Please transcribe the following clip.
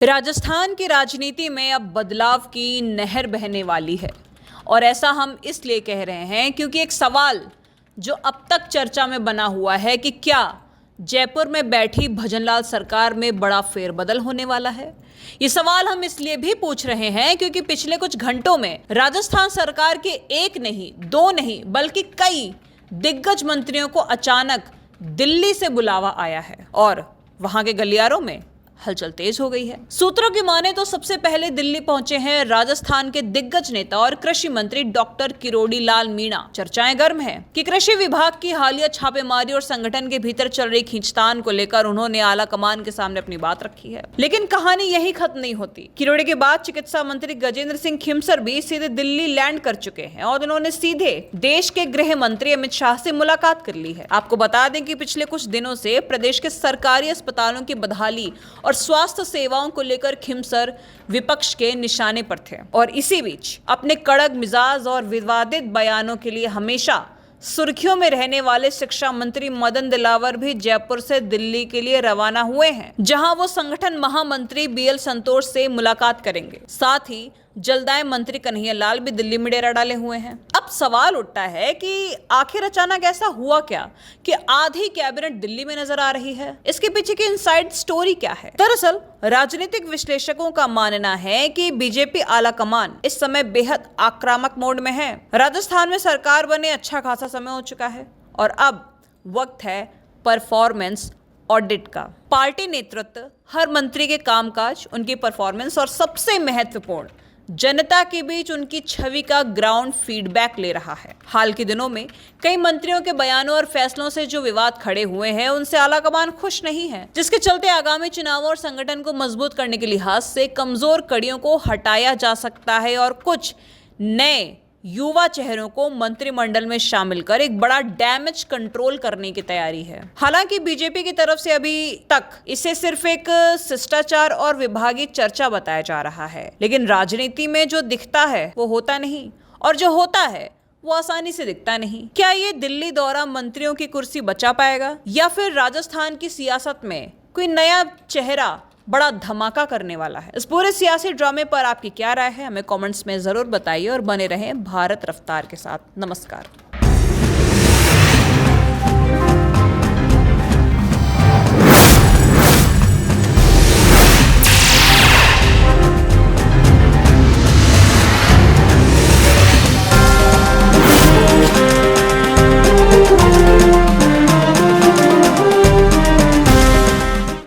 राजस्थान की राजनीति में अब बदलाव की नहर बहने वाली है और ऐसा हम इसलिए कह रहे हैं क्योंकि एक सवाल जो अब तक चर्चा में बना हुआ है कि क्या जयपुर में बैठी भजनलाल सरकार में बड़ा फेरबदल होने वाला है। ये सवाल हम इसलिए भी पूछ रहे हैं क्योंकि पिछले कुछ घंटों में राजस्थान सरकार के एक नहीं, दो नहीं, बल्कि कई दिग्गज मंत्रियों को अचानक दिल्ली से बुलावा आया है और वहां के गलियारों में हलचल तेज हो गई है। सूत्रों की माने तो सबसे पहले दिल्ली पहुंचे हैं राजस्थान के दिग्गज नेता और कृषि मंत्री डॉक्टर किरोड़ी लाल मीणा। चर्चाएं गर्म है कि कृषि विभाग की हालिया छापेमारी और संगठन के भीतर चल रही खींचतान को लेकर उन्होंने आला कमान के सामने अपनी बात रखी है। लेकिन कहानी यही खत्म नहीं होती। किरोड़ी के बाद चिकित्सा मंत्री गजेंद्र सिंह खिमसर भी सीधे दिल्ली लैंड कर चुके हैं और उन्होंने सीधे देश के गृह मंत्री अमित शाह से मुलाकात कर ली है। आपको बता दें कि पिछले कुछ दिनों से प्रदेश के सरकारी अस्पतालों की बदहाली और स्वास्थ्य सेवाओं को लेकर खिमसर विपक्ष के निशाने पर थे और इसी बीच अपने कड़क मिजाज और विवादित बयानों के लिए हमेशा सुर्खियों में रहने वाले शिक्षा मंत्री मदन दिलावर भी जयपुर से दिल्ली के लिए रवाना हुए हैं, जहां वो संगठन महामंत्री बीएल संतोष से मुलाकात करेंगे। साथ ही जलदाय मंत्री कन्हैया लाल भी दिल्ली में डेरा डाले हुए हैं। अब सवाल उठता है कि आखिर अचानक ऐसा हुआ क्या कि आधी कैबिनेट दिल्ली में नजर आ रही है। इसके पीछे की इनसाइड स्टोरी क्या है? दरअसल राजनीतिक विश्लेषकों का मानना है कि बीजेपी आला कमान इस समय बेहद आक्रामक मोड में है। राजस्थान में सरकार बने अच्छा खासा समय हो चुका है और अब वक्त है परफॉर्मेंस ऑडिट का। पार्टी नेतृत्व हर मंत्री के कामकाज, उनकी परफॉर्मेंस और सबसे महत्वपूर्ण जनता के बीच उनकी छवि का ग्राउंड फीडबैक ले रहा है। हाल के दिनों में कई मंत्रियों के बयानों और फैसलों से जो विवाद खड़े हुए हैं उनसे आलाकमान खुश नहीं है, जिसके चलते आगामी चुनावों और संगठन को मजबूत करने के लिहाज से कमजोर कड़ियों को हटाया जा सकता है और कुछ नए युवा चेहरों को मंत्रिमंडल में शामिल कर एक बड़ा डैमेज कंट्रोल करने की तैयारी है। हालांकि बीजेपी की तरफ से अभी तक इसे सिर्फ एक शिष्टाचार और विभागीय चर्चा बताया जा रहा है, लेकिन राजनीति में जो दिखता है वो होता नहीं और जो होता है वो आसानी से दिखता नहीं। क्या ये दिल्ली दौरा मंत्रियों की कुर्सी बचा पाएगा या फिर राजस्थान की सियासत में कोई नया चेहरा बड़ा धमाका करने वाला है? इस पूरे सियासी ड्रामे पर आपकी क्या राय है? हमें कमेंट्स में जरूर बताइए और बने रहें भारत रफ्तार के साथ। नमस्कार।